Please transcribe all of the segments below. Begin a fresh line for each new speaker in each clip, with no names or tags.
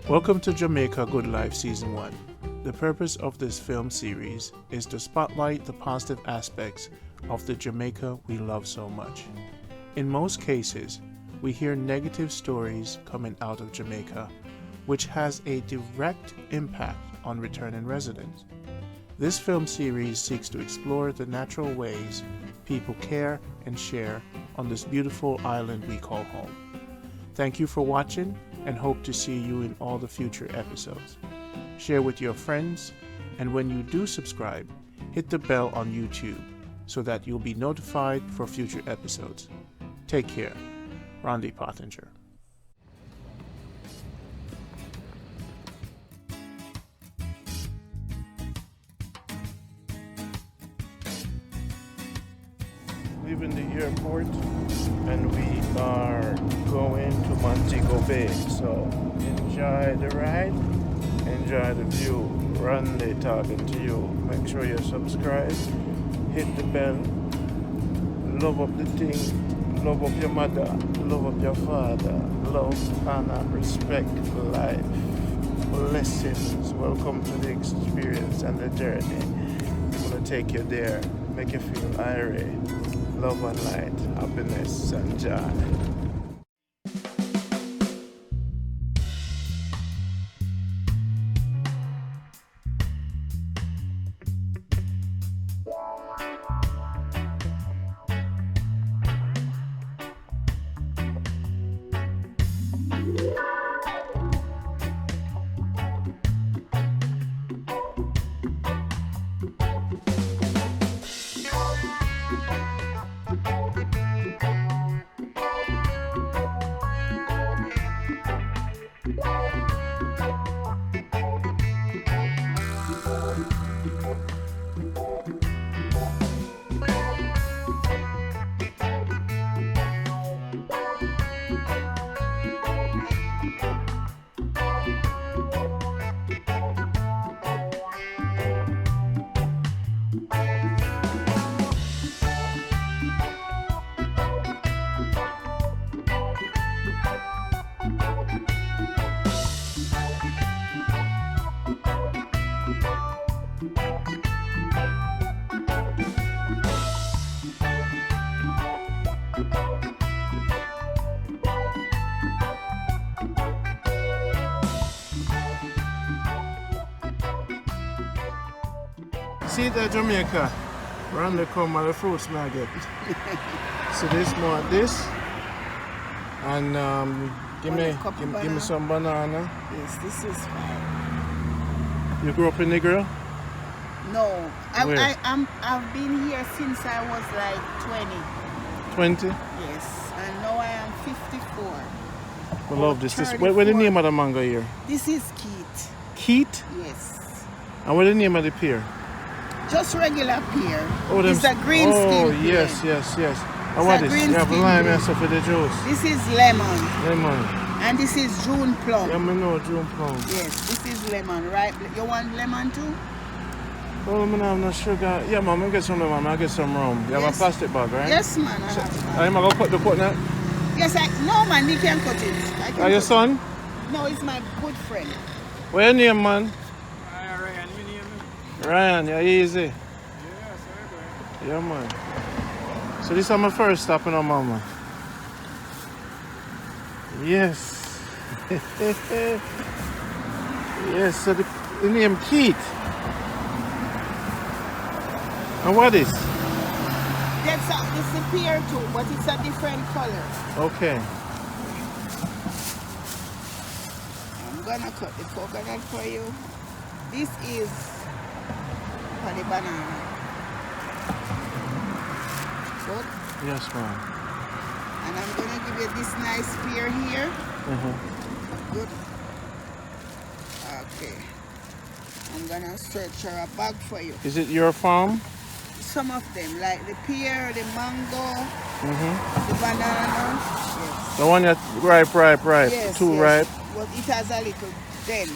Welcome to Jamaica Good Life Season 1. The purpose of this film series is to spotlight the positive aspects of the Jamaica we love so much. In most cases, we hear negative stories coming out of Jamaica, which has a direct impact on returning residents. This film series seeks to explore the natural ways people care and share on this beautiful island we call home. Thank you for watching and hope to see you in all the future episodes. Share with your friends, and when you do subscribe, hit the bell on YouTube so that you'll be notified for future episodes. Take care. Rhonda Pottinger. Leaving the airport and we are going to Montego Bay. So enjoy the ride, enjoy the view. Rhonda talking to you. Make sure you subscribe, hit the bell, love up the thing, love up your mother, love up your father, love, honor, respect, life, blessings. Welcome to the experience and the journey. I'm gonna take you there, make you feel irate. Love and light, happiness and joy. See that Jamaica, around the corner, the fruits may get. So this more this, and give me some banana.
Yes, this is fine.
You grew up in Negril?
No, I've been here since I was like 20.
20?
Yes, and now I am 54.
I love this. What's the name of the mango here?
This is Keat.
Keat?
Yes.
And what's the name of the pear?
Just regular pear.
Oh,
it's a green skin pear.
yes. And what is this? You have lime and stuff for the juice.
This is lemon.
Lemon.
And this is June plum.
Yeah, I know June plum.
Yes, this is lemon, right? You want lemon too?
Oh, I'm not sugar. Yeah, mom, I get some lemon. I get some rum. You have a plastic bag, right?
Yes, man. I have.
I'm going to cut the coconut?
Yes, no, man, you can cut it.
Are your son?
No, it's my good friend.
What's your name, man?
Ryan, you name me?
Ryan, you're easy.
Yeah, sorry,
Yeah, man. So this is my first stop in our mama. Yes. Yes, so the name Keat. And what is?
It's a pear too, but it's a different color.
Okay.
I'm gonna cut the coconut for you. This is for the banana. Good.
Yes, ma'am.
And I'm gonna give you this nice pear here. Good. Okay. I'm gonna search for a bag for you.
Is it your farm?
Some of them, like the pear, the mango, the banana. Yes.
The one that ripe.
Yes,
Too
yes.
ripe.
Well, it has a little dent.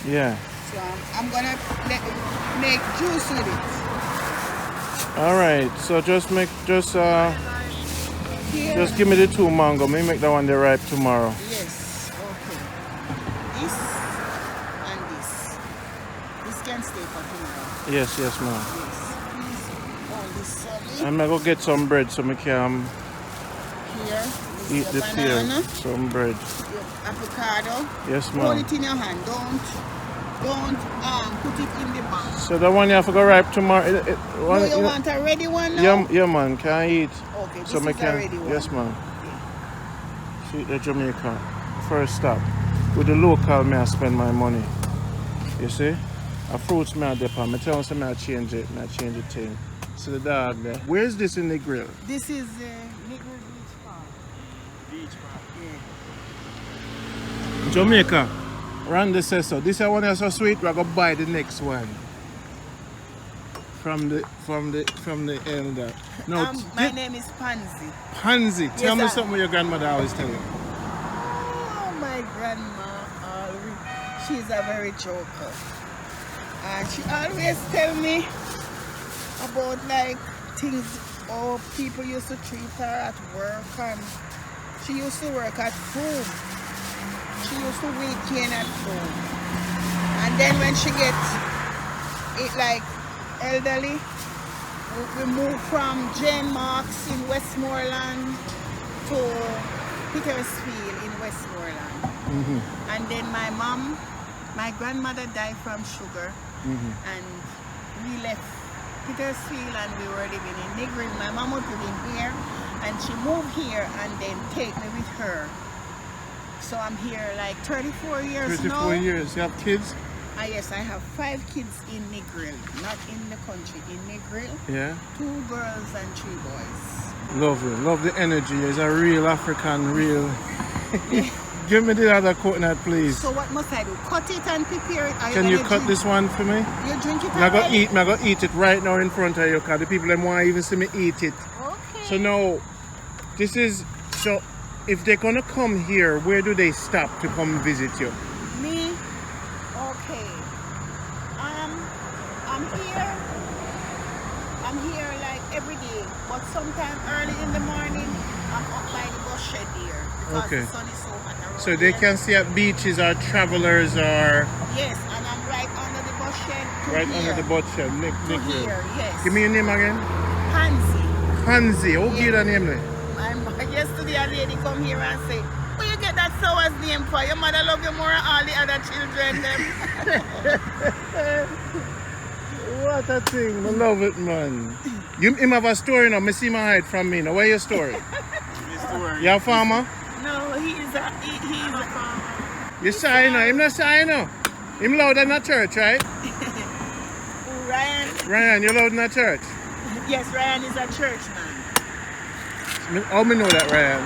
Yeah.
So I'm gonna make juice with it.
All right. So just give me the 2 mango. Me make that one the ripe tomorrow.
Yes. Okay. This
Yes, yes, ma'am.
Yes. All this solid.
I'm gonna go get some bread so I can
Here.
eat
This
the
is your banana.
pear. Some bread.
Your avocado.
Yes,
Hold
ma'am.
it in your hand. Don't put it in the bag.
So that one you have to go ripe tomorrow.
No, you want a ready one now?
Yeah, man. Can I eat?
Okay, this
So
is
I
a
can.
ready one.
Yes, ma'am. See the Jamaica. First stop. With the local, may I spend my money. You see? A fruits may I depend. I tell them I change it. I change the thing. See the dog there. Where is this in the grill?
This is Negril Beach Park.
Beach park.
Yeah.
Jamaica. Rhonda says so. This one is so sweet. We're gonna buy the next one. From the elder. No,
my name is Pansy.
Pansy. Tell me
I-
something your grandmother always tell you.
Oh, my grandma, she's a very joker. And she always tell me about like things or people used to treat her at work, and she used to work at home. She used to weekend at home. And then when she gets it like elderly, we moved from Jane Marks in Westmoreland to Pearsfield in Westmoreland. And then my grandmother died from sugar, and we left Pearsfield and we were living in Negril. My mom was living here, and she moved here and then take me with her. So I'm here like 34 years now.
34 years. You have kids?
Yes, I have 5 kids in Negril, not in the country, in Negril.
Yeah.
2 girls and 3 boys.
Lovely. Love the energy. It's a real African, real. Give me the other coconut, please.
So what must I do? Cut it and prepare it?
Can you cut this one for me?
You drink it
I'm gonna
already?
eat it right now in front of you, because the people them want to even see me eat it.
Okay.
So now, this is, so if they're gonna come here, where do they stop to come visit you?
Me? Okay. I'm here like every day, but sometime early in the morning, I'm up by the bus shed here because
Okay.
the sun is so hot around
So they
here.
can see at beaches or travelers or
Yes, and I'm right under the bus shed to
right
here.
under the boat shed.
To
Negril.
here, yes.
Give me your name again.
Pansy.
Hansi. Who give you that name then?
Yesterday a lady come here and say, where you get that sour's name for? Your mother love you more than all the other children. Them.
What a thing. I love it, man. You him have a story now. Me see my hide from me now. Where your story? You a farmer?
No, he's a
You shy now. Him not shy now. Him loud in a church, right?
Ryan.
Ryan, you loud in a church?
Yes, Ryan is a church man.
How me know that, Ryan?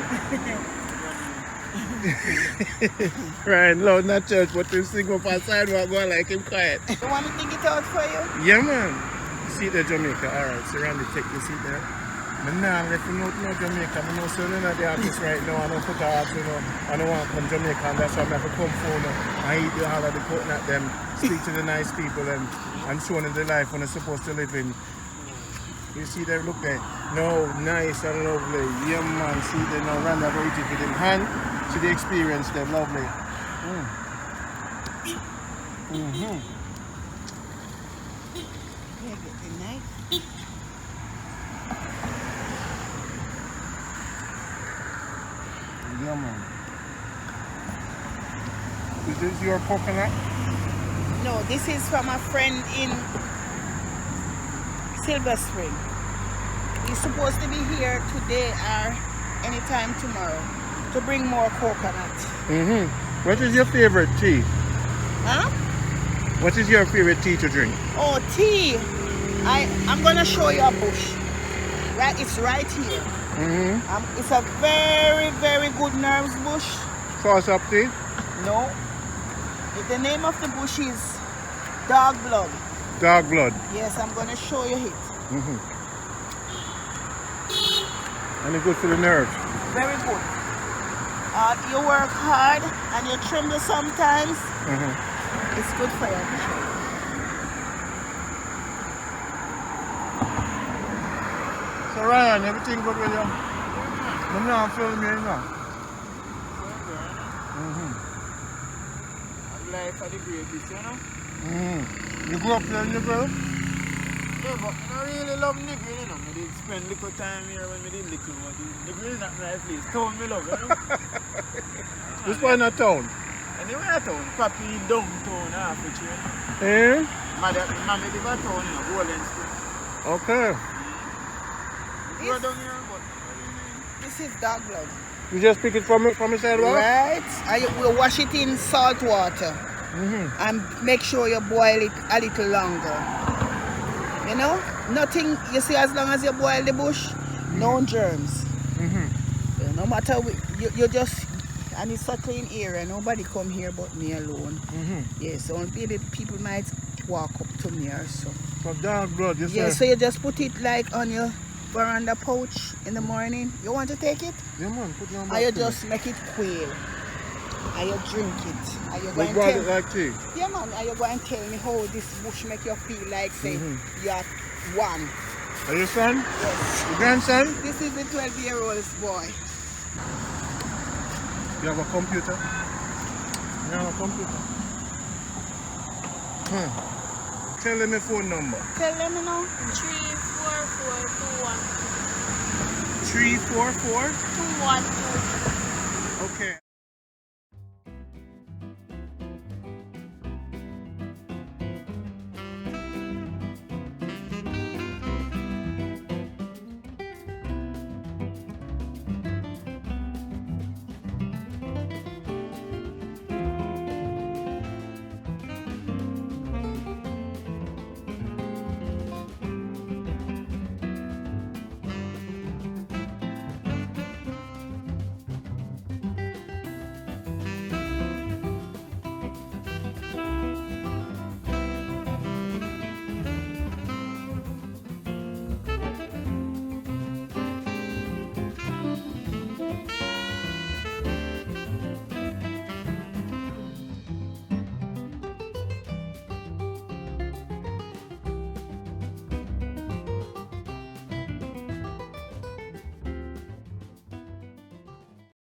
Ryan loud in a church, but him sing up on sidewalk going like him quiet.
You want me to think it out for you?
Yeah, man. See the Jamaica. Alright, so Randy take the seat there. I'm not let him know Jamaica. I know so none of the artists right now. I don't put out, you know. I don't want to come Jamaica, and that's why I'm have to come phone now. I eat the all of the coconut them, speak to the nice people and show them the life when they're supposed to live in. You see there, look there. No, nice and lovely. Yeah, man. See there now, Rhonda go eat it with him hand. See the experience there, lovely.
Yeah, get the knife.
Yeah, man. Is this your coconut?
No, this is from a friend in Silver Spring. He's supposed to be here today or anytime tomorrow to bring more coconut.
What is your favorite tea?
Huh?
What is your favorite tea to drink?
Oh, tea. I'm gonna show you a bush. Right, it's right here. It's a very, very good nerves bush.
Sauce up tea?
No. The name of the bush is dog blood.
Dog blood.
Yes, I'm gonna show you it.
And it's good for the nerves.
Very good. You work hard and you tremble sometimes. It's good for you.
So Ryan, everything good with you? I'm not filming you now.
Life for the greatest, you know?
You grew up there in Negril?
Yeah, but I really love Negril, you know. I did spend little time here when I did little one. Negril is not my place. Town me love, you know.
This one not town.
Anyway, I town. Papi downtown half the train.
Eh?
Mommy live at town, you know, Golden Spring.
Okay.
You go down here, but
This is dog blood.
You just pick it from the sidewalk?
Right? And you will wash it in salt water. And make sure you boil it a little longer. You know? Nothing, you see, as long as you boil the bush, no germs. No matter, you just, and it's a clean area, nobody come here but me alone. Yeah, so maybe people might walk up to me or so.
For dog blood, you
Yeah,
say?
so you just put it like on your veranda pouch in the morning. You want to take it?
Yeah, man, put it on
Or you just make it quail. And you drink it. And you go
Like
and
water,
tell,
like tea?
yeah man, and you go and tell me how this bush make you feel like say you're one.
Are your son?
Yes.
Your grandson?
This is the 12-year-old boy.
You have a computer? You have a computer? Tell them your phone number.
Tell them now.
344
344
212